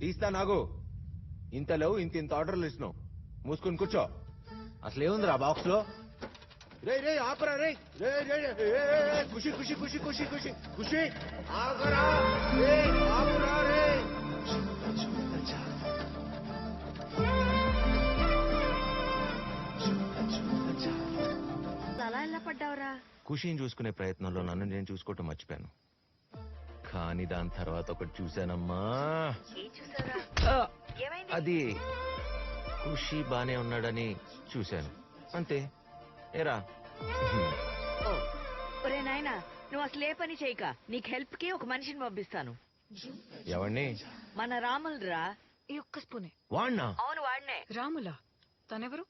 తీస్తా నాగు. ఇంత లేవు, ఇంత ఆర్డర్లు ఇస్తున్నావు. మూసుకుని కూర్చో. అసలేముందిరా బాక్స్ లో? రే రే ఆపరా రే. రే రే ఖుషి ఖుషి ఖుషి ఖుషి ఖుషి ఖుషి ఆగరా రే. ఆపరా రే. అలా ఎలా పడ్డావురా? ఖుషిని చూసుకునే ప్రయత్నంలో నన్ను నేను చూసుకోవటం మర్చిపోయాను. కానీ దాని తర్వాత ఒకటి చూశానమ్మా. అది ఖుషి బానే ఉన్నాడని చూశాను, అంతే. ఏరా ఒరే నాయనా, నువ్వు అసలు ఏ పని చేయక నీకు హెల్ప్ కి ఒక మనిషిని పంపిస్తాను. ఎవరిని? మన రాములరా. ఈ ఒక్క స్పూనే. వాణ్ణా? అవును వాడినే. రాములా? తనెవరు?